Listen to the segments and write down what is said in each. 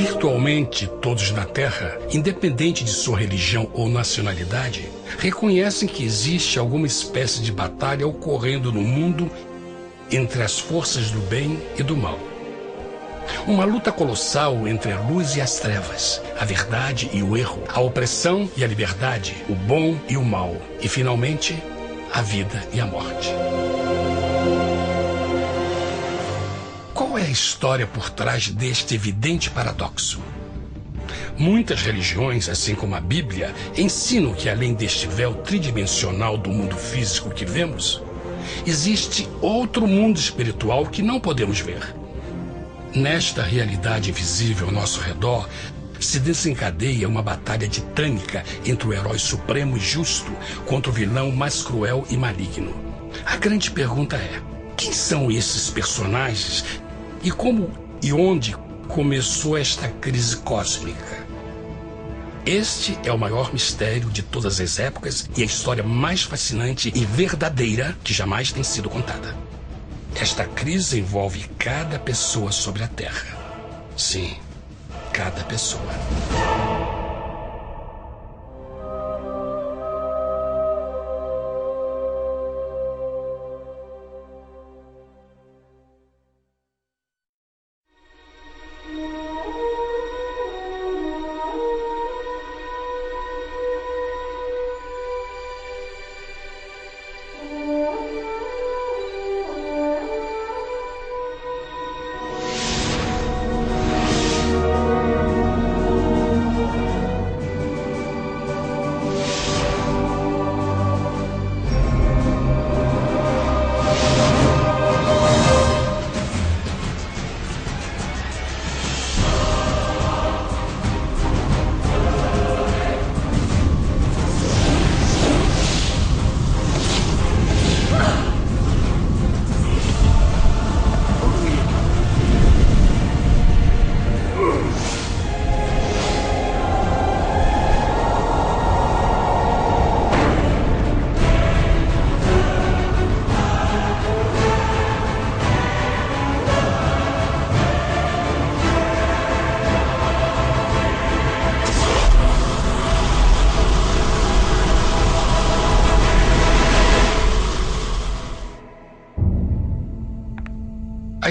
Virtualmente todos na Terra, independente de sua religião ou nacionalidade, reconhecem que existe alguma espécie de batalha ocorrendo no mundo entre as forças do bem e do mal. Uma luta colossal entre a luz e as trevas, a verdade e o erro, a opressão e a liberdade, o bom e o mal, e finalmente, a vida e a morte. Qual é a história por trás deste evidente paradoxo? Muitas religiões, assim como a Bíblia, ensinam que além deste véu tridimensional do mundo físico que vemos, existe outro mundo espiritual que não podemos ver. Nesta realidade invisível ao nosso redor, se desencadeia uma batalha titânica entre o herói supremo e justo contra o vilão mais cruel e maligno. A grande pergunta é: quem são esses personagens e como e onde começou esta crise cósmica? Este é o maior mistério de todas as épocas e a história mais fascinante e verdadeira que jamais tem sido contada. Esta crise envolve cada pessoa sobre a Terra. Sim, cada pessoa.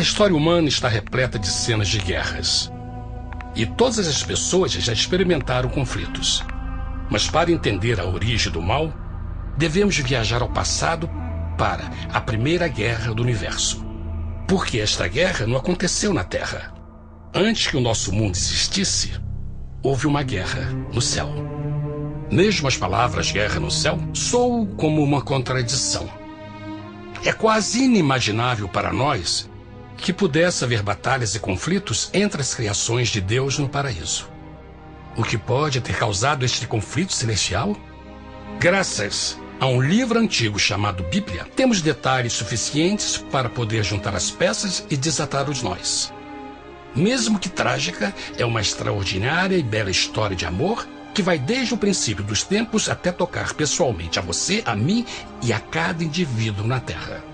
A história humana está repleta de cenas de guerras. E todas as pessoas já experimentaram conflitos. Mas para entender a origem do mal, devemos viajar ao passado para a Primeira Guerra do Universo. Porque esta guerra não aconteceu na Terra. Antes que o nosso mundo existisse, houve uma guerra no céu. Mesmo as palavras guerra no céu soam como uma contradição. É quase inimaginável para nós que pudesse haver batalhas e conflitos entre as criações de Deus no paraíso. O que pode ter causado este conflito celestial? Graças a um livro antigo chamado Bíblia, temos detalhes suficientes para poder juntar as peças e desatar os nós. Mesmo que trágica, é uma extraordinária e bela história de amor que vai desde o princípio dos tempos até tocar pessoalmente a você, a mim e a cada indivíduo na Terra.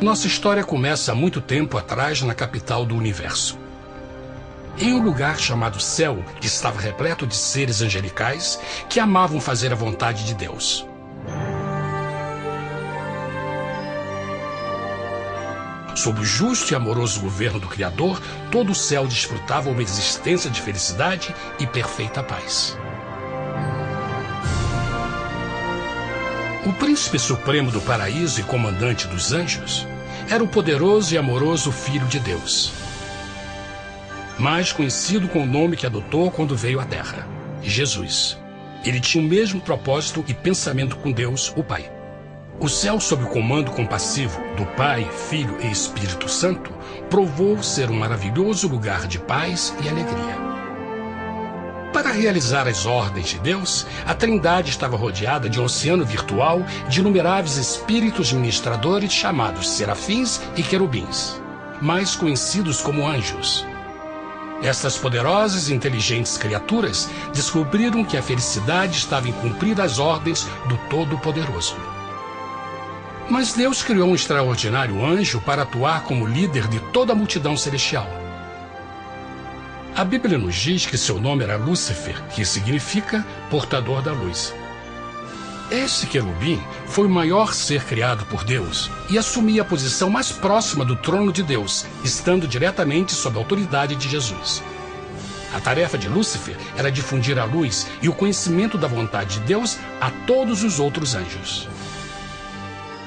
Nossa história começa há muito tempo atrás na capital do universo. Em um lugar chamado Céu, que estava repleto de seres angelicais que amavam fazer a vontade de Deus. Sob o justo e amoroso governo do Criador, todo o céu desfrutava uma existência de felicidade e perfeita paz. O príncipe supremo do paraíso e comandante dos anjos era o poderoso e amoroso Filho de Deus, mais conhecido com o nome que adotou quando veio à Terra, Jesus. Ele tinha o mesmo propósito e pensamento com Deus, o Pai. O céu, sob o comando compassivo do Pai, Filho e Espírito Santo, provou ser um maravilhoso lugar de paz e alegria. Para realizar as ordens de Deus, a Trindade estava rodeada de um oceano virtual de inumeráveis espíritos ministradores chamados serafins e querubins, mais conhecidos como anjos. Essas poderosas e inteligentes criaturas descobriram que a felicidade estava em cumprir as ordens do Todo-Poderoso. Mas Deus criou um extraordinário anjo para atuar como líder de toda a multidão celestial. A Bíblia nos diz que seu nome era Lúcifer, que significa portador da luz. Este querubim foi o maior ser criado por Deus e assumia a posição mais próxima do trono de Deus, estando diretamente sob a autoridade de Jesus. A tarefa de Lúcifer era difundir a luz e o conhecimento da vontade de Deus a todos os outros anjos.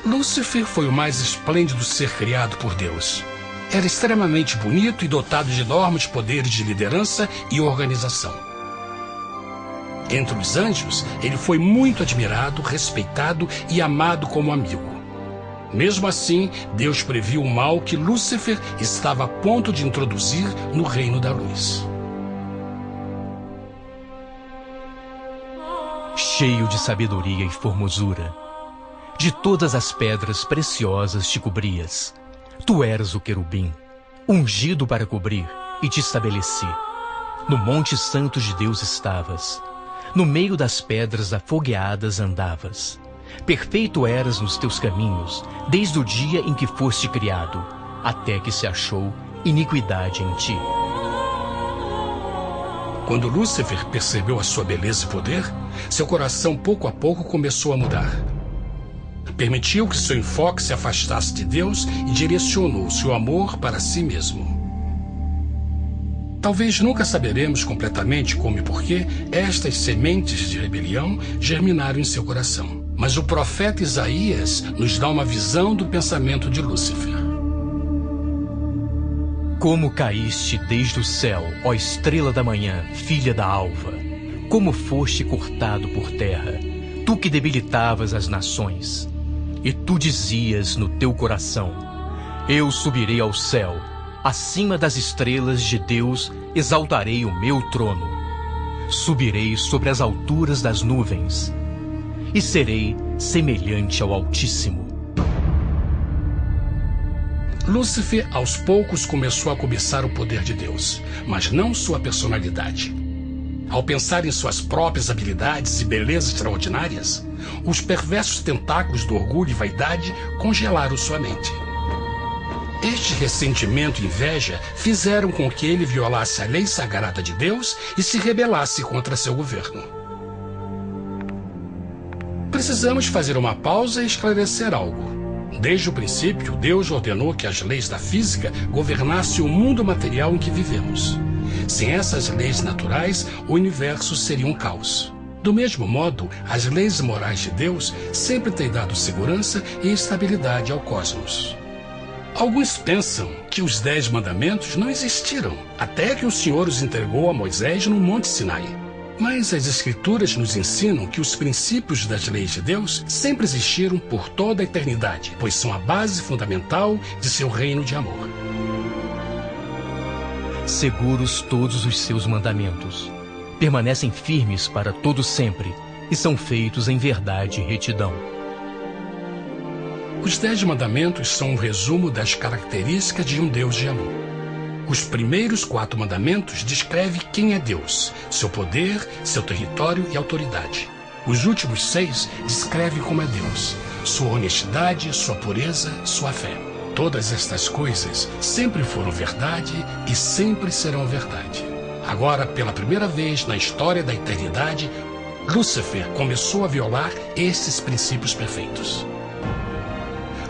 Lúcifer foi o mais esplêndido ser criado por Deus. Era extremamente bonito e dotado de enormes poderes de liderança e organização. Entre os anjos, ele foi muito admirado, respeitado e amado como amigo. Mesmo assim, Deus previu o mal que Lúcifer estava a ponto de introduzir no reino da luz. Cheio de sabedoria e formosura, de todas as pedras preciosas te cobrias. Tu eras o querubim, ungido para cobrir, e te estabeleci. No monte santo de Deus estavas. No meio das pedras afogueadas andavas. Perfeito eras nos teus caminhos, desde o dia em que foste criado, até que se achou iniquidade em ti. Quando Lúcifer percebeu a sua beleza e poder, seu coração pouco a pouco começou a mudar. Permitiu que seu enfoque se afastasse de Deus e direcionou seu amor para si mesmo. Talvez nunca saberemos completamente como e porquê estas sementes de rebelião germinaram em seu coração. Mas o profeta Isaías nos dá uma visão do pensamento de Lúcifer. Como caíste desde o céu, ó estrela da manhã, filha da alva! Como foste cortado por terra, tu que debilitavas as nações! E tu dizias no teu coração: eu subirei ao céu, acima das estrelas de Deus exaltarei o meu trono. Subirei sobre as alturas das nuvens, e serei semelhante ao Altíssimo. Lúcifer, aos poucos, começou a cobiçar o poder de Deus, mas não sua personalidade. Ao pensar em suas próprias habilidades e belezas extraordinárias, os perversos tentáculos do orgulho e vaidade congelaram sua mente. Este ressentimento e inveja fizeram com que ele violasse a lei sagrada de Deus e se rebelasse contra seu governo. Precisamos fazer uma pausa e esclarecer algo. Desde o princípio, Deus ordenou que as leis da física governassem o mundo material em que vivemos. Sem essas leis naturais, o universo seria um caos. Do mesmo modo, as leis morais de Deus sempre têm dado segurança e estabilidade ao cosmos. Alguns pensam que os 10 mandamentos não existiram, até que o Senhor os entregou a Moisés no Monte Sinai. Mas as Escrituras nos ensinam que os princípios das leis de Deus sempre existiram por toda a eternidade, pois são a base fundamental de seu reino de amor. Seguros todos os seus mandamentos, permanecem firmes para todo sempre e são feitos em verdade e retidão. Os 10 mandamentos são um resumo das características de um Deus de amor. Os primeiros 4 mandamentos descrevem quem é Deus, seu poder, seu território e autoridade. Os últimos 6 descrevem como é Deus, sua honestidade, sua pureza, sua fé. Todas estas coisas sempre foram verdade e sempre serão verdade. Agora, pela primeira vez na história da eternidade, Lúcifer começou a violar esses princípios perfeitos.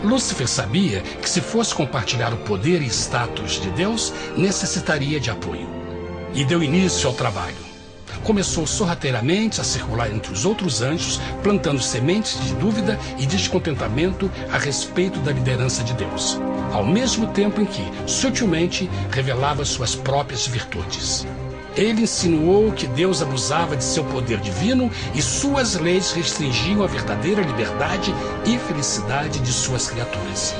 Lúcifer sabia que se fosse compartilhar o poder e status de Deus, necessitaria de apoio. E deu início ao trabalho. Começou sorrateiramente a circular entre os outros anjos, plantando sementes de dúvida e descontentamento a respeito da liderança de Deus, ao mesmo tempo em que, sutilmente, revelava suas próprias virtudes. Ele insinuou que Deus abusava de seu poder divino e suas leis restringiam a verdadeira liberdade e felicidade de suas criaturas.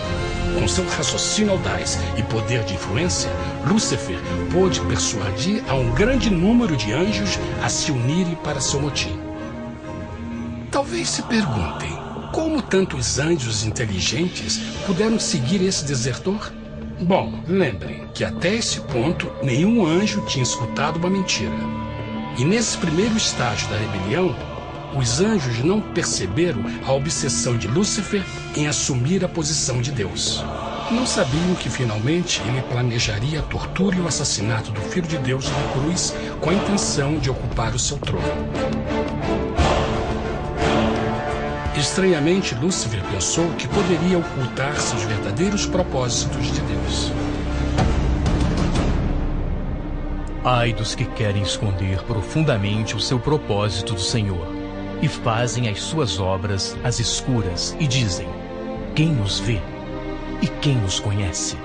Com seu raciocínio audaz e poder de influência, Lúcifer pôde persuadir a um grande número de anjos a se unirem para seu motim. Talvez se perguntem, como tantos anjos inteligentes puderam seguir esse desertor? Bom, lembrem que até esse ponto nenhum anjo tinha escutado uma mentira. E nesse primeiro estágio da rebelião, os anjos não perceberam a obsessão de Lúcifer em assumir a posição de Deus. Não sabiam que finalmente ele planejaria a tortura e o assassinato do Filho de Deus na cruz com a intenção de ocupar o seu trono. Estranhamente, Lúcifer pensou que poderia ocultar seus verdadeiros propósitos de Deus. Ai dos que querem esconder profundamente o seu propósito do Senhor e fazem as suas obras às escuras e dizem: quem nos vê e quem nos conhece?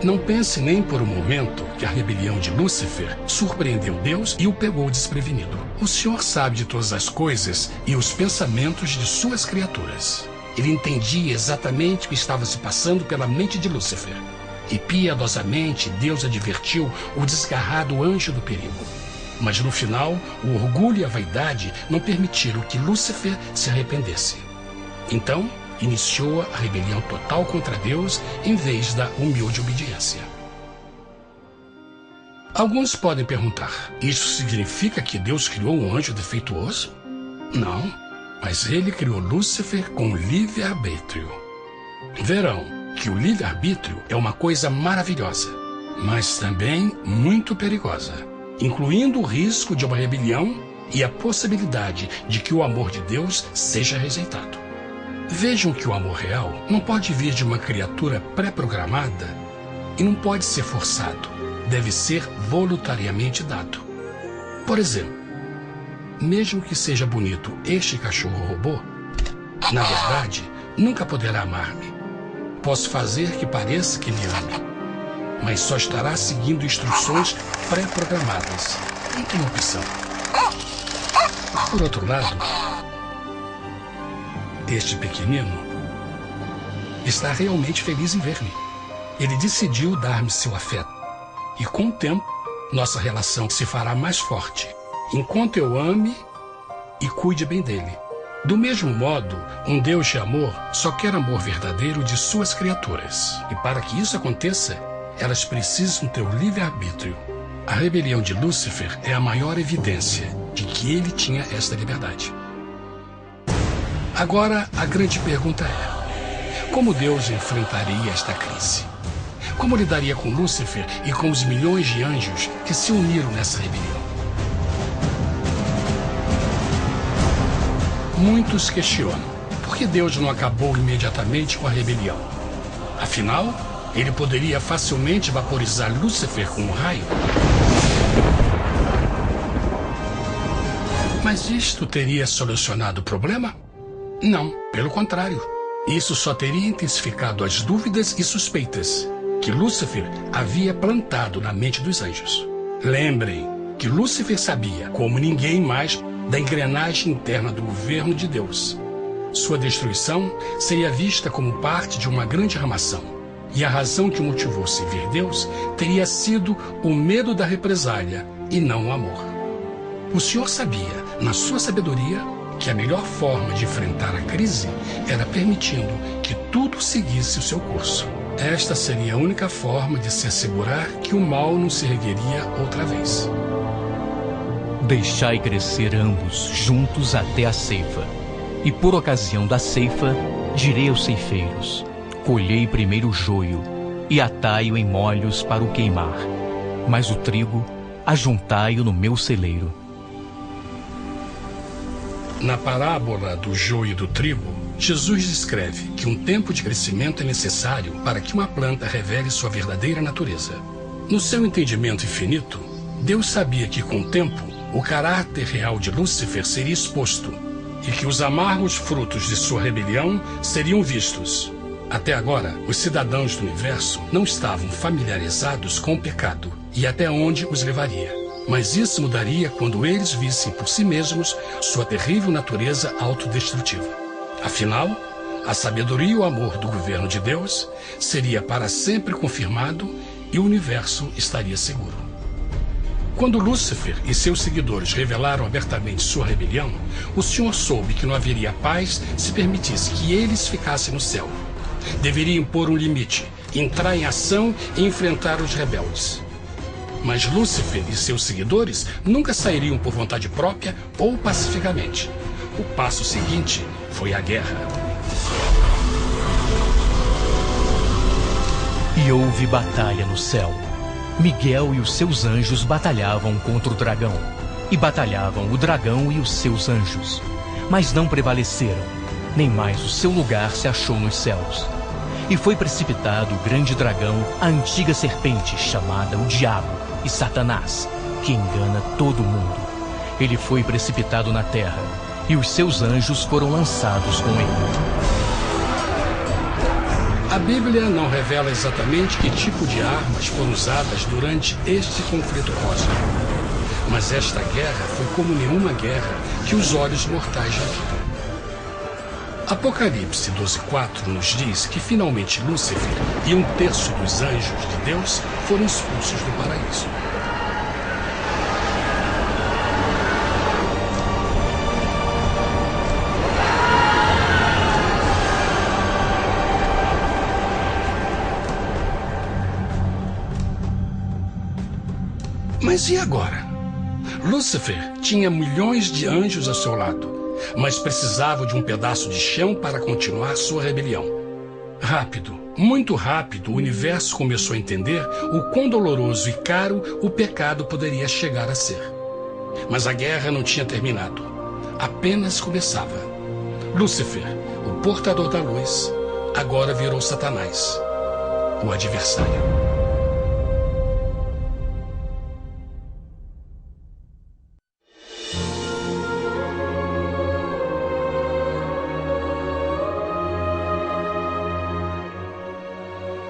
Não pense nem por um momento que a rebelião de Lúcifer surpreendeu Deus e o pegou desprevenido. O Senhor sabe de todas as coisas e os pensamentos de suas criaturas. Ele entendia exatamente o que estava se passando pela mente de Lúcifer. E piedosamente Deus advertiu o desgarrado anjo do perigo. Mas no final, o orgulho e a vaidade não permitiram que Lúcifer se arrependesse. Então, iniciou a rebelião total contra Deus em vez da humilde obediência. Alguns podem perguntar: isso significa que Deus criou um anjo defeituoso? Não, mas ele criou Lúcifer com livre-arbítrio. Verão que o livre-arbítrio é uma coisa maravilhosa, mas também muito perigosa, incluindo o risco de uma rebelião e a possibilidade de que o amor de Deus seja rejeitado. Vejam que o amor real não pode vir de uma criatura pré-programada e não pode ser forçado, deve ser voluntariamente dado. Por exemplo, mesmo que seja bonito este cachorro robô, na verdade, nunca poderá amar-me. Posso fazer que pareça que me ame, mas só estará seguindo instruções pré-programadas. Não tem opção. Por outro lado, este pequenino está realmente feliz em ver-me. Ele decidiu dar-me seu afeto. E com o tempo, nossa relação se fará mais forte, enquanto eu ame e cuide bem dele. Do mesmo modo, um Deus de amor só quer amor verdadeiro de suas criaturas. E para que isso aconteça, elas precisam ter o livre-arbítrio. A rebelião de Lúcifer é a maior evidência de que ele tinha esta liberdade. Agora, a grande pergunta é: como Deus enfrentaria esta crise? Como lidaria com Lúcifer e com os milhões de anjos que se uniram nessa rebelião? Muitos questionam por que Deus não acabou imediatamente com a rebelião. Afinal, ele poderia facilmente vaporizar Lúcifer com um raio. Mas isto teria solucionado o problema? Não, pelo contrário. Isso só teria intensificado as dúvidas e suspeitas que Lúcifer havia plantado na mente dos anjos. Lembrem que Lúcifer sabia, como ninguém mais, da engrenagem interna do governo de Deus. Sua destruição seria vista como parte de uma grande armação, e a razão que o motivou servir Deus teria sido o medo da represália e não o amor. O Senhor sabia, na sua sabedoria, que a melhor forma de enfrentar a crise era permitindo que tudo seguisse o seu curso. Esta seria a única forma de se assegurar que o mal não se ergueria outra vez. Deixai crescer ambos juntos até a ceifa. E por ocasião da ceifa, direi aos ceifeiros: colhei primeiro o joio e atai-o em molhos para o queimar, mas o trigo ajuntai-o no meu celeiro. Na parábola do joio e do trigo, Jesus descreve que um tempo de crescimento é necessário para que uma planta revele sua verdadeira natureza. No seu entendimento infinito, Deus sabia que com o tempo, o caráter real de Lúcifer seria exposto e que os amargos frutos de sua rebelião seriam vistos. Até agora, os cidadãos do universo não estavam familiarizados com o pecado e até onde os levaria. Mas isso mudaria quando eles vissem por si mesmos sua terrível natureza autodestrutiva. Afinal, a sabedoria e o amor do governo de Deus seria para sempre confirmado e o universo estaria seguro. Quando Lúcifer e seus seguidores revelaram abertamente sua rebelião, o Senhor soube que não haveria paz se permitisse que eles ficassem no céu. Deveria impor um limite, entrar em ação e enfrentar os rebeldes. Mas Lúcifer e seus seguidores nunca sairiam por vontade própria ou pacificamente. O passo seguinte foi a guerra. E houve batalha no céu. Miguel e os seus anjos batalhavam contra o dragão. E batalhavam o dragão e os seus anjos. Mas não prevaleceram, nem mais o seu lugar se achou nos céus. E foi precipitado o grande dragão, a antiga serpente, chamada o Diabo e Satanás, que engana todo mundo. Ele foi precipitado na terra, e os seus anjos foram lançados com ele. A Bíblia não revela exatamente que tipo de armas foram usadas durante este conflito cósmico. Mas esta guerra foi como nenhuma guerra que os olhos mortais já viram. Apocalipse 12:4 nos diz que finalmente Lúcifer e 1/3 dos anjos de Deus foram expulsos do paraíso. Mas e agora? Lúcifer tinha milhões de anjos ao seu lado, mas precisava de um pedaço de chão para continuar sua rebelião. Rápido, muito rápido, o universo começou a entender o quão doloroso e caro o pecado poderia chegar a ser. Mas a guerra não tinha terminado, apenas começava. Lúcifer, o portador da luz, agora virou Satanás, o adversário.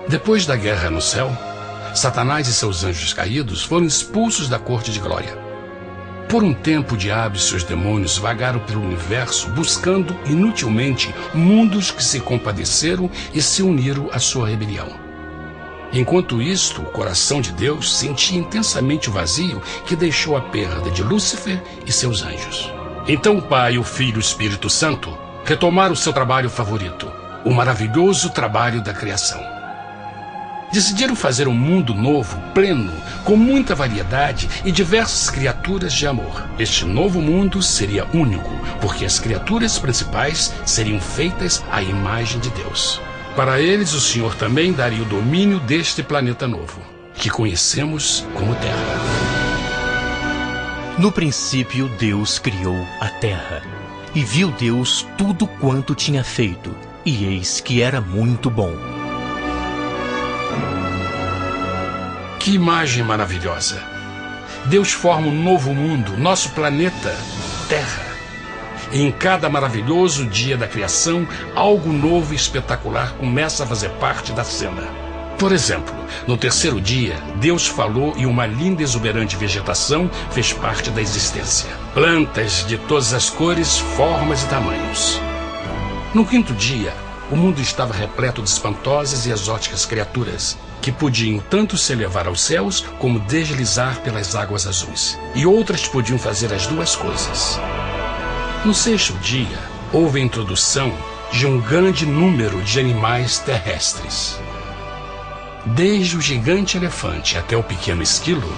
Depois da guerra no céu, Satanás e seus anjos caídos foram expulsos da corte de glória. Por um tempo, o diabo e seus demônios vagaram pelo universo buscando inutilmente mundos que se compadeceram e se uniram à sua rebelião. Enquanto isto, o coração de Deus sentia intensamente o vazio que deixou a perda de Lúcifer e seus anjos. Então o Pai, o Filho e o Espírito Santo retomaram seu trabalho favorito, o maravilhoso trabalho da criação. Decidiram fazer um mundo novo, pleno, com muita variedade e diversas criaturas de amor. Este novo mundo seria único, porque as criaturas principais seriam feitas à imagem de Deus. Para eles, o Senhor também daria o domínio deste planeta novo, que conhecemos como Terra. No princípio, Deus criou a terra. E viu Deus tudo quanto tinha feito, e eis que era muito bom. Que imagem maravilhosa! Deus forma um novo mundo, nosso planeta, Terra. E em cada maravilhoso dia da criação, algo novo e espetacular começa a fazer parte da cena. Por exemplo, no terceiro dia, Deus falou e uma linda e exuberante vegetação fez parte da existência. Plantas de todas as cores, formas e tamanhos. No quinto dia, o mundo estava repleto de espantosas e exóticas criaturas, que podiam tanto se elevar aos céus como deslizar pelas águas azuis. E outras podiam fazer as duas coisas. No sexto dia, houve a introdução de um grande número de animais terrestres. Desde o gigante elefante até o pequeno esquilo,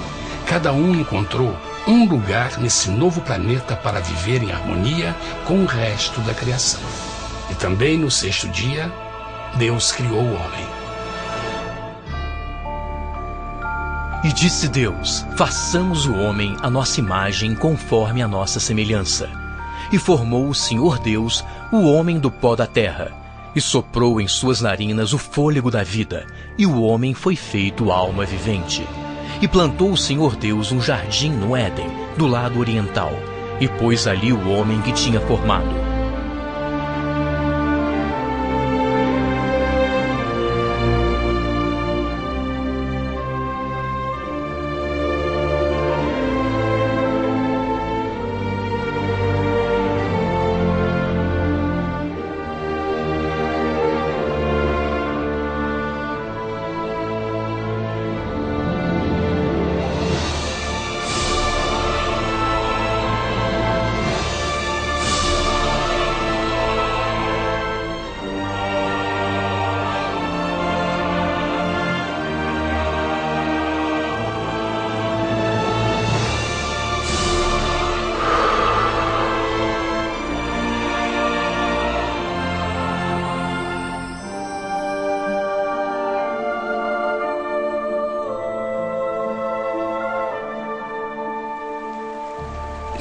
cada um encontrou um lugar nesse novo planeta para viver em harmonia com o resto da criação. E também no sexto dia, Deus criou o homem. E disse Deus: façamos o homem à nossa imagem, conforme a nossa semelhança. E formou o Senhor Deus o homem do pó da terra, e soprou em suas narinas o fôlego da vida, e o homem foi feito alma vivente. E plantou o Senhor Deus um jardim no Éden, do lado oriental, e pôs ali o homem que tinha formado.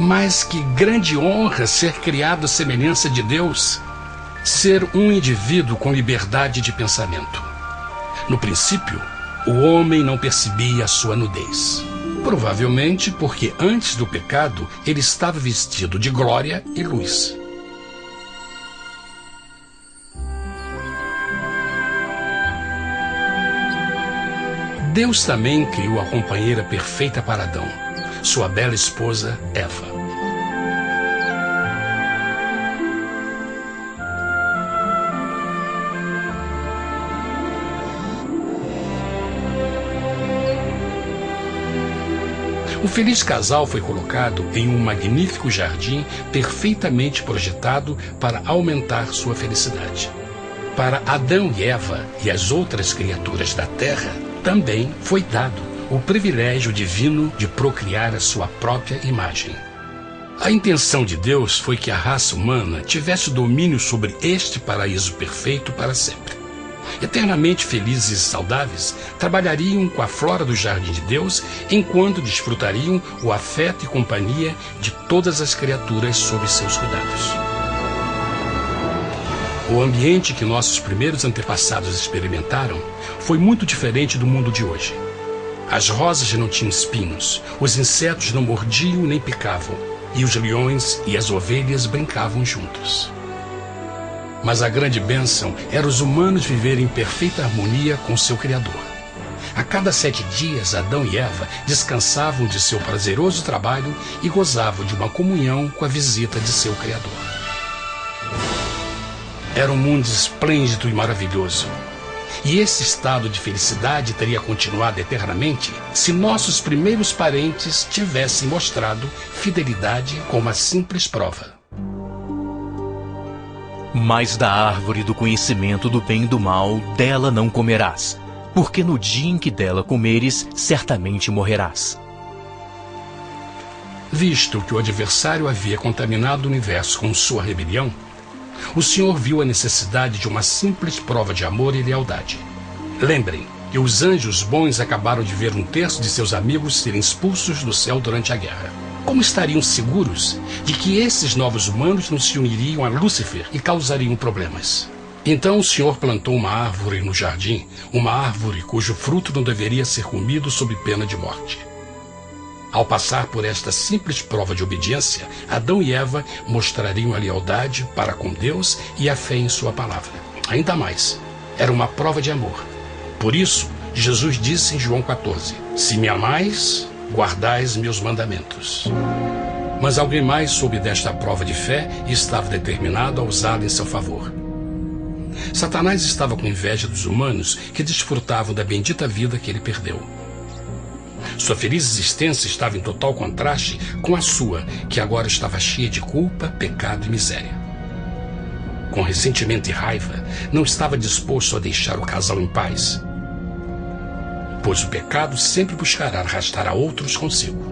Mas que grande honra ser criado à semelhança de Deus, ser um indivíduo com liberdade de pensamento. No princípio, o homem não percebia a sua nudez. Provavelmente porque antes do pecado ele estava vestido de glória e luz. Deus também criou a companheira perfeita para Adão, sua bela esposa Eva. O feliz casal foi colocado em um magnífico jardim perfeitamente projetado para aumentar sua felicidade. Para Adão e Eva e as outras criaturas da terra, também foi dado o privilégio divino de procriar a sua própria imagem. A intenção de Deus foi que a raça humana tivesse domínio sobre este paraíso perfeito para sempre. Eternamente felizes e saudáveis, trabalhariam com a flora do jardim de Deus, enquanto desfrutariam o afeto e companhia de todas as criaturas sob seus cuidados. O ambiente que nossos primeiros antepassados experimentaram foi muito diferente do mundo de hoje. As rosas não tinham espinhos, os insetos não mordiam nem picavam, e os leões e as ovelhas brincavam juntos. Mas a grande bênção era os humanos viverem em perfeita harmonia com seu Criador. A cada 7 dias, Adão e Eva descansavam de seu prazeroso trabalho e gozavam de uma comunhão com a visita de seu Criador. Era um mundo esplêndido e maravilhoso. E esse estado de felicidade teria continuado eternamente se nossos primeiros parentes tivessem mostrado fidelidade com uma simples prova. Mas da árvore do conhecimento do bem e do mal, dela não comerás, porque no dia em que dela comeres, certamente morrerás. Visto que o adversário havia contaminado o universo com sua rebelião, o Senhor viu a necessidade de uma simples prova de amor e lealdade. Lembrem que os anjos bons acabaram de ver 1/3 de seus amigos serem expulsos do céu durante a guerra. Como estariam seguros de que esses novos humanos não se uniriam a Lúcifer e causariam problemas? Então o Senhor plantou uma árvore no jardim, uma árvore cujo fruto não deveria ser comido sob pena de morte. Ao passar por esta simples prova de obediência, Adão e Eva mostrariam a lealdade para com Deus e a fé em sua palavra. Ainda mais, era uma prova de amor. Por isso, Jesus disse em João 14, se me amais, guardais meus mandamentos. Mas alguém mais soube desta prova de fé e estava determinado a usá-la em seu favor. Satanás estava com inveja dos humanos que desfrutavam da bendita vida que ele perdeu. Sua feliz existência estava em total contraste com a sua, que agora estava cheia de culpa, pecado e miséria. Com ressentimento e raiva, não estava disposto a deixar o casal em paz, pois o pecado sempre buscará arrastar a outros consigo.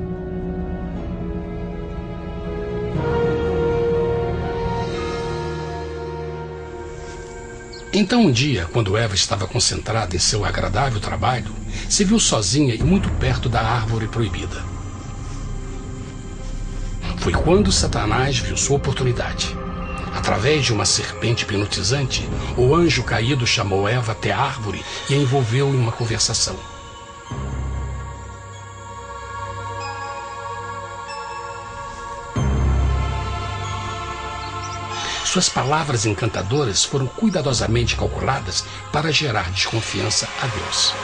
Então um dia, quando Eva estava concentrada em seu agradável trabalho, se viu sozinha e muito perto da árvore proibida. Foi quando Satanás viu sua oportunidade. Através de uma serpente hipnotizante, o anjo caído chamou Eva até a árvore e a envolveu em uma conversação. Suas palavras encantadoras foram cuidadosamente calculadas para gerar desconfiança a Deus.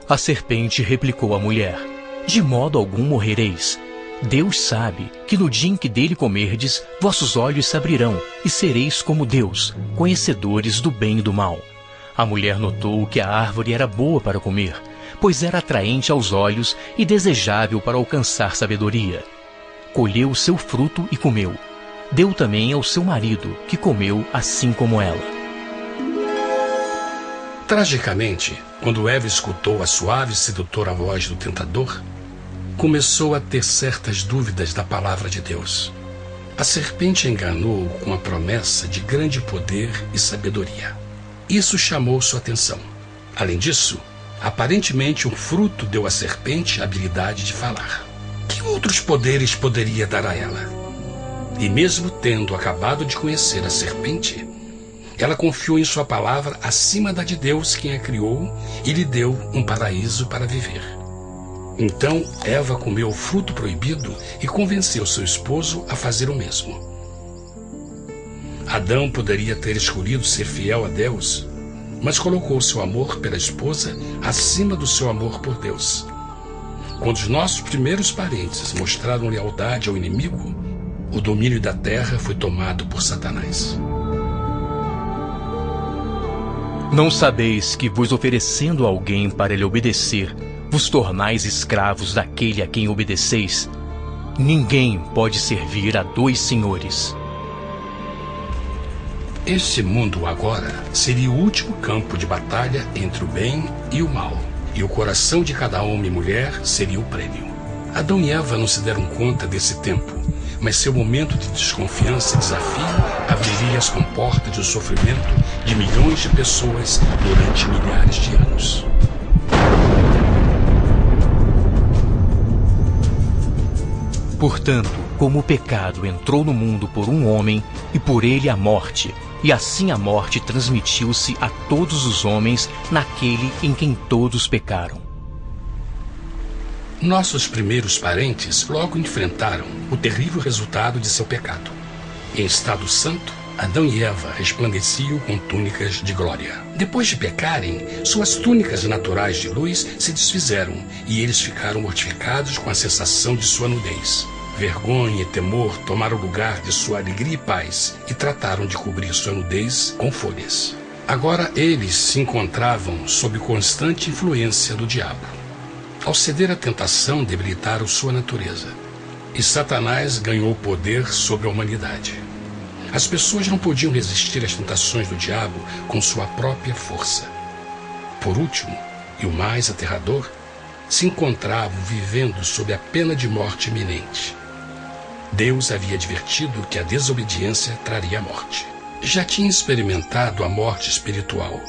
A serpente replicou à mulher, de modo algum morrereis. Deus sabe que no dia em que dele comerdes, vossos olhos se abrirão e sereis como Deus, conhecedores do bem e do mal. A mulher notou que a árvore era boa para comer, pois era atraente aos olhos e desejável para alcançar sabedoria. Colheu o seu fruto e comeu. Deu também ao seu marido, que comeu assim como ela. Tragicamente, quando Eva escutou a suave e sedutora voz do tentador, começou a ter certas dúvidas da palavra de Deus. A serpente enganou-o com a promessa de grande poder e sabedoria. Isso chamou sua atenção. Além disso, aparentemente um fruto deu à serpente a habilidade de falar. Que outros poderes poderia dar a ela? E mesmo tendo acabado de conhecer a serpente, ela confiou em sua palavra acima da de Deus, quem a criou, e lhe deu um paraíso para viver. Então Eva comeu o fruto proibido e convenceu seu esposo a fazer o mesmo. Adão poderia ter escolhido ser fiel a Deus, mas colocou seu amor pela esposa acima do seu amor por Deus. Quando os nossos primeiros parentes mostraram lealdade ao inimigo, o domínio da terra foi tomado por Satanás. Não sabeis que, vos oferecendo a alguém para lhe obedecer, vos tornais escravos daquele a quem obedeceis? Ninguém pode servir a dois senhores. Este mundo agora seria o último campo de batalha entre o bem e o mal, e o coração de cada homem e mulher seria o prêmio. Adão e Eva não se deram conta desse tempo, mas seu momento de desconfiança e desafio abriria as comportas do sofrimento de milhões de pessoas durante milhares de anos. Portanto, como o pecado entrou no mundo por um homem, e por ele a morte, e assim a morte transmitiu-se a todos os homens naquele em quem todos pecaram. Nossos primeiros parentes logo enfrentaram o terrível resultado de seu pecado. Em estado santo, Adão e Eva resplandeciam com túnicas de glória. Depois de pecarem, suas túnicas naturais de luz se desfizeram e eles ficaram mortificados com a sensação de sua nudez. Vergonha e temor tomaram o lugar de sua alegria e paz e trataram de cobrir sua nudez com folhas. Agora eles se encontravam sob constante influência do diabo. Ao ceder à tentação, debilitaram sua natureza, e Satanás ganhou poder sobre a humanidade. As pessoas não podiam resistir às tentações do diabo com sua própria força. Por último, e o mais aterrador, se encontravam vivendo sob a pena de morte iminente. Deus havia advertido que a desobediência traria a morte. Já tinha experimentado a morte espiritual.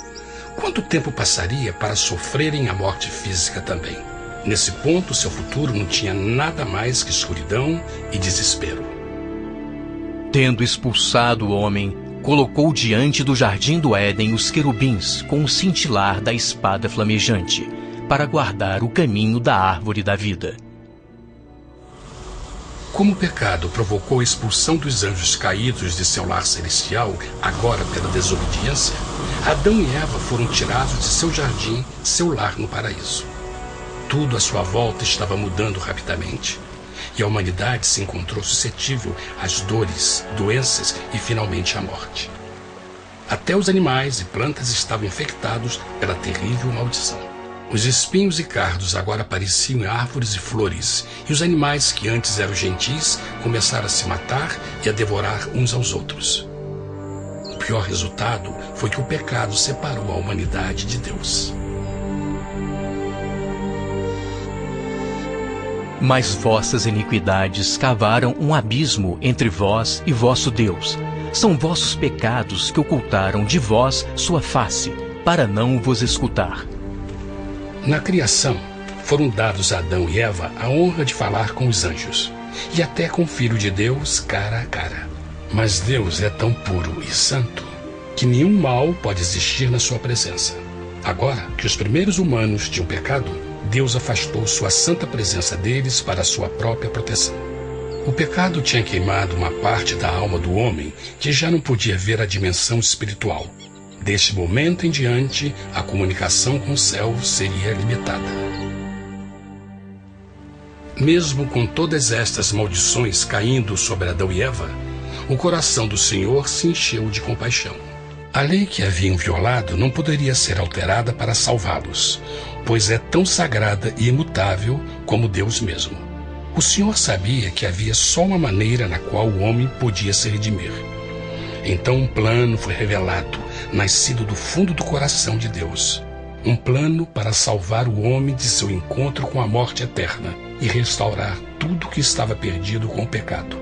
Quanto tempo passaria para sofrerem a morte física também? Nesse ponto, seu futuro não tinha nada mais que escuridão e desespero. Tendo expulsado o homem, colocou diante do jardim do Éden os querubins com o cintilar da espada flamejante, para guardar o caminho da árvore da vida. Como o pecado provocou a expulsão dos anjos caídos de seu lar celestial, agora pela desobediência, Adão e Eva foram tirados de seu jardim, seu lar no paraíso. Tudo à sua volta estava mudando rapidamente, e a humanidade se encontrou suscetível às dores, doenças e finalmente à morte. Até os animais e plantas estavam infectados pela terrível maldição. Os espinhos e cardos agora pareciam árvores e flores, e os animais que antes eram gentis começaram a se matar e a devorar uns aos outros. O pior resultado foi que o pecado separou a humanidade de Deus. Mas vossas iniquidades cavaram um abismo entre vós e vosso Deus. São vossos pecados que ocultaram de vós sua face, para não vos escutar. Na criação, foram dados a Adão e Eva a honra de falar com os anjos, e até com o Filho de Deus cara a cara. Mas Deus é tão puro e santo que nenhum mal pode existir na sua presença. Agora que os primeiros humanos tinham pecado, Deus afastou sua santa presença deles para a sua própria proteção. O pecado tinha queimado uma parte da alma do homem que já não podia ver a dimensão espiritual. Deste momento em diante, a comunicação com o céu seria limitada. Mesmo com todas estas maldições caindo sobre Adão e Eva, o coração do Senhor se encheu de compaixão. A lei que haviam violado não poderia ser alterada para salvá-los, pois é tão sagrada e imutável como Deus mesmo. O Senhor sabia que havia só uma maneira na qual o homem podia se redimir. Então um plano foi revelado, nascido do fundo do coração de Deus. Um plano para salvar o homem de seu encontro com a morte eterna e restaurar tudo que estava perdido com o pecado.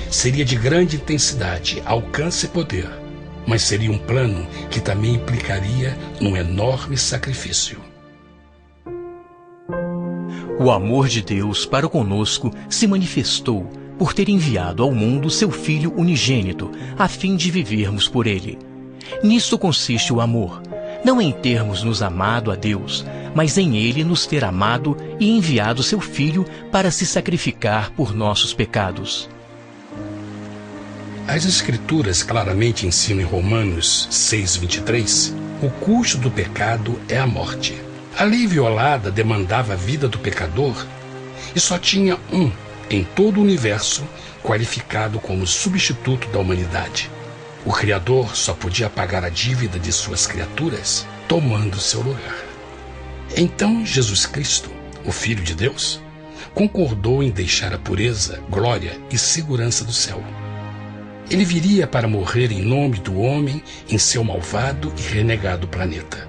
Seria de grande intensidade, alcance e poder, mas seria um plano que também implicaria num enorme sacrifício. O amor de Deus para conosco se manifestou por ter enviado ao mundo seu Filho unigênito, a fim de vivermos por ele. Nisto consiste o amor, não em termos nos amado a Deus, mas em ele nos ter amado e enviado seu Filho para se sacrificar por nossos pecados. As Escrituras claramente ensinam em Romanos 6:23, o custo do pecado é a morte. A lei violada demandava a vida do pecador e só tinha um em todo o universo qualificado como substituto da humanidade. O Criador só podia pagar a dívida de suas criaturas tomando seu lugar. Então Jesus Cristo, o Filho de Deus, concordou em deixar a pureza, glória e segurança do céu. Ele viria para morrer em nome do homem em seu malvado e renegado planeta.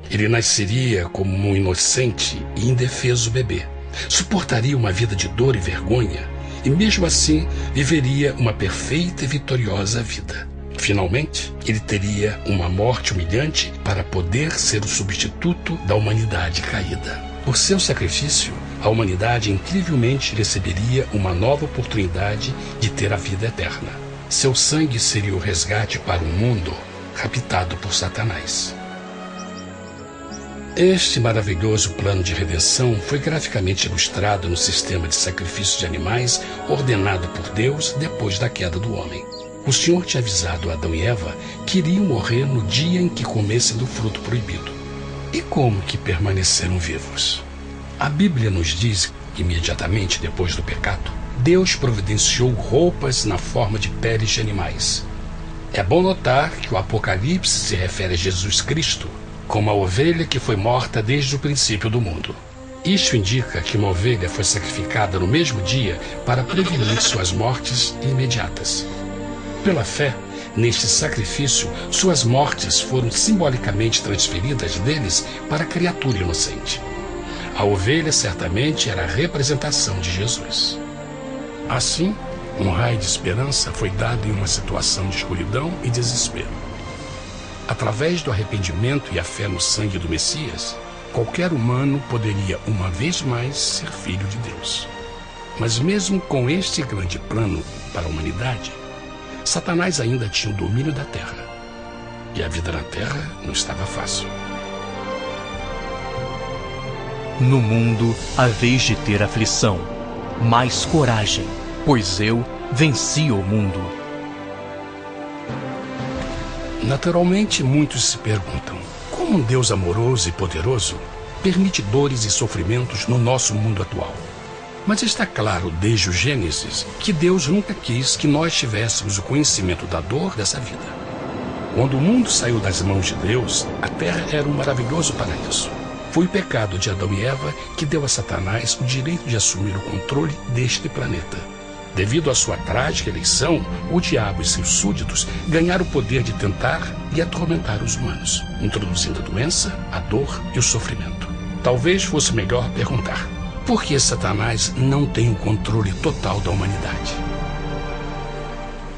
Ele nasceria como um inocente e indefeso bebê, suportaria uma vida de dor e vergonha e mesmo assim viveria uma perfeita e vitoriosa vida. Finalmente, ele teria uma morte humilhante para poder ser o substituto da humanidade caída. Por seu sacrifício, a humanidade incrivelmente receberia uma nova oportunidade de ter a vida eterna. Seu sangue seria o resgate para um mundo raptado por Satanás. Este maravilhoso plano de redenção foi graficamente ilustrado no sistema de sacrifício de animais ordenado por Deus depois da queda do homem. O Senhor tinha avisado Adão e Eva que iriam morrer no dia em que comessem do fruto proibido. E como que permaneceram vivos? A Bíblia nos diz que imediatamente depois do pecado, Deus providenciou roupas na forma de peles de animais. É bom notar que o Apocalipse se refere a Jesus Cristo como a ovelha que foi morta desde o princípio do mundo. Isto indica que uma ovelha foi sacrificada no mesmo dia para prevenir suas mortes imediatas. Pela fé, neste sacrifício, suas mortes foram simbolicamente transferidas deles para a criatura inocente. A ovelha certamente era a representação de Jesus. Assim, um raio de esperança foi dado em uma situação de escuridão e desespero. Através do arrependimento e a fé no sangue do Messias, qualquer humano poderia uma vez mais ser filho de Deus. Mas mesmo com este grande plano para a humanidade, Satanás ainda tinha o domínio da terra. E a vida na terra não estava fácil. No mundo haveis de ter aflição, mas coragem, pois eu venci o mundo. Naturalmente, muitos se perguntam, como um Deus amoroso e poderoso permite dores e sofrimentos no nosso mundo atual? Mas está claro desde o Gênesis que Deus nunca quis que nós tivéssemos o conhecimento da dor dessa vida. Quando o mundo saiu das mãos de Deus, a terra era um maravilhoso paraíso. Foi o pecado de Adão e Eva que deu a Satanás o direito de assumir o controle deste planeta. Devido à sua trágica eleição, o diabo e seus súditos ganharam o poder de tentar e atormentar os humanos, introduzindo a doença, a dor e o sofrimento. Talvez fosse melhor perguntar: por que Satanás não tem o controle total da humanidade?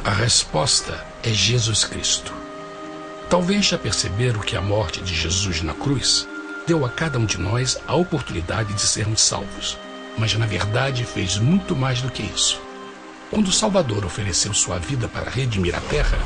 A resposta é Jesus Cristo. Talvez já perceberam que a morte de Jesus na cruz deu a cada um de nós a oportunidade de sermos salvos, mas na verdade fez muito mais do que isso. Quando o Salvador ofereceu sua vida para redimir a terra,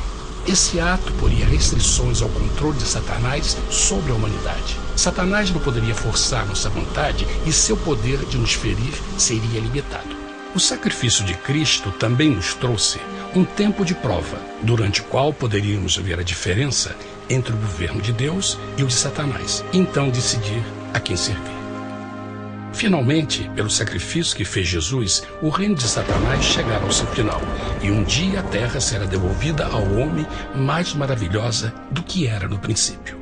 esse ato poria restrições ao controle de Satanás sobre a humanidade. Satanás não poderia forçar nossa vontade e seu poder de nos ferir seria limitado. O sacrifício de Cristo também nos trouxe um tempo de prova, durante o qual poderíamos ver a diferença entre o governo de Deus e o de Satanás, e então decidir a quem servir. Finalmente, pelo sacrifício que fez Jesus, o reino de Satanás chegará ao seu final, e um dia a terra será devolvida ao homem mais maravilhosa do que era no princípio.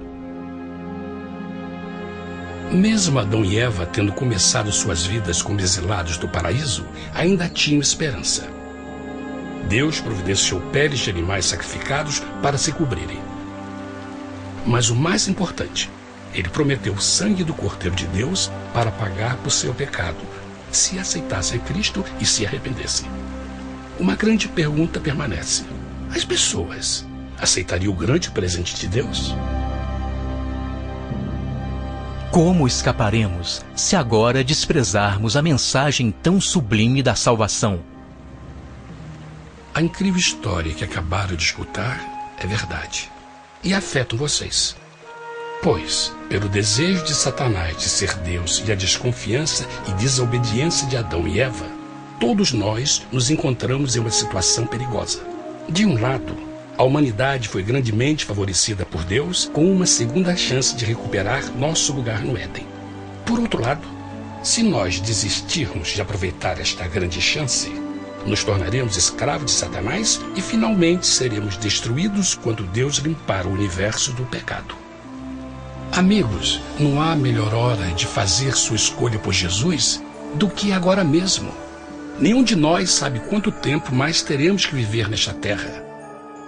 Mesmo Adão e Eva tendo começado suas vidas como exilados do paraíso, ainda tinham esperança. Deus providenciou peles de animais sacrificados para se cobrirem. Mas o mais importante, ele prometeu o sangue do Cordeiro de Deus para pagar por seu pecado, se aceitassem Cristo e se arrependessem. Uma grande pergunta permanece: as pessoas aceitaria o grande presente de Deus? Como escaparemos se agora desprezarmos a mensagem tão sublime da salvação? A incrível história que acabaram de escutar é verdade e afeta vocês. Pois, pelo desejo de Satanás de ser Deus e a desconfiança e desobediência de Adão e Eva, todos nós nos encontramos em uma situação perigosa. De um lado, a humanidade foi grandemente favorecida por Deus com uma segunda chance de recuperar nosso lugar no Éden. Por outro lado, se nós desistirmos de aproveitar esta grande chance, nos tornaremos escravos de Satanás e finalmente seremos destruídos quando Deus limpar o universo do pecado. Amigos, não há melhor hora de fazer sua escolha por Jesus do que agora mesmo. Nenhum de nós sabe quanto tempo mais teremos que viver nesta terra.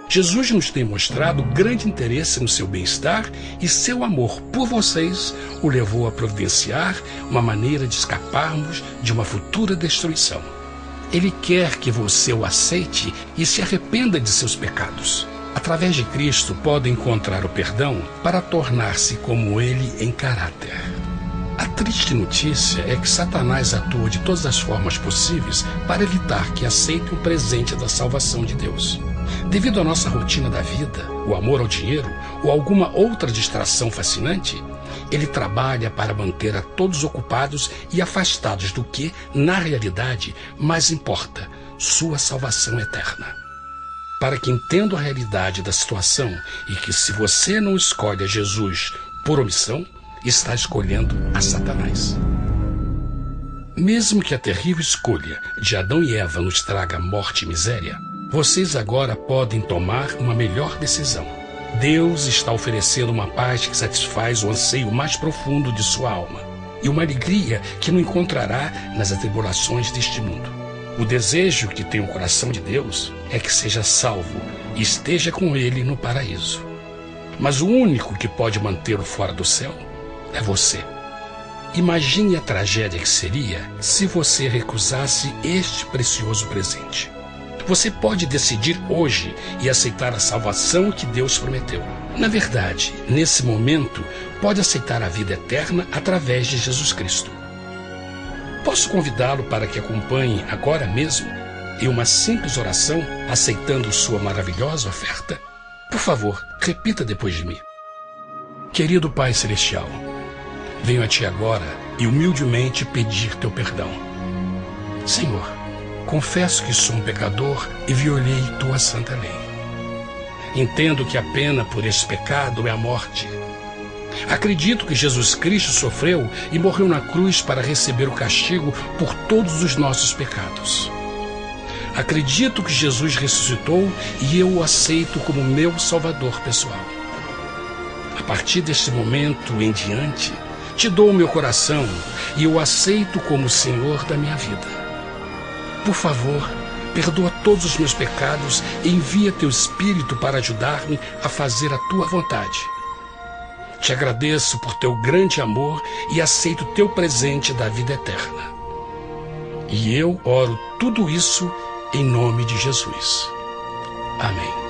Jesus nos tem mostrado grande interesse no seu bem-estar e seu amor por vocês o levou a providenciar uma maneira de escaparmos de uma futura destruição. Ele quer que você o aceite e se arrependa de seus pecados. Através de Cristo, pode encontrar o perdão para tornar-se como Ele em caráter. A triste notícia é que Satanás atua de todas as formas possíveis para evitar que aceite o presente da salvação de Deus. Devido à nossa rotina da vida, o amor ao dinheiro ou alguma outra distração fascinante, ele trabalha para manter a todos ocupados e afastados do que, na realidade, mais importa, sua salvação eterna. Para que entenda a realidade da situação e que se você não escolhe a Jesus por omissão, está escolhendo a Satanás. Mesmo que a terrível escolha de Adão e Eva nos traga morte e miséria, vocês agora podem tomar uma melhor decisão. Deus está oferecendo uma paz que satisfaz o anseio mais profundo de sua alma e uma alegria que não encontrará nas atribulações deste mundo. O desejo que tem o coração de Deus é que seja salvo e esteja com Ele no paraíso. Mas o único que pode mantê-lo fora do céu é você. Imagine a tragédia que seria se você recusasse este precioso presente. Você pode decidir hoje e aceitar a salvação que Deus prometeu. Na verdade, nesse momento, pode aceitar a vida eterna através de Jesus Cristo. Posso convidá-lo para que acompanhe agora mesmo em uma simples oração, aceitando sua maravilhosa oferta? Por favor, repita depois de mim. Querido Pai Celestial, venho a Ti agora e humildemente pedir Teu perdão. Senhor, confesso que sou um pecador e violei Tua santa lei. Entendo que a pena por esse pecado é a morte. Acredito que Jesus Cristo sofreu e morreu na cruz para receber o castigo por todos os nossos pecados. Acredito que Jesus ressuscitou e eu o aceito como meu Salvador pessoal. A partir deste momento em diante, Te dou o meu coração e eu o aceito como o Senhor da minha vida. Por favor, perdoa todos os meus pecados e envia Teu Espírito para ajudar-me a fazer a Tua vontade. Te agradeço por Teu grande amor e aceito Teu presente da vida eterna. E eu oro tudo isso em nome de Jesus. Amém.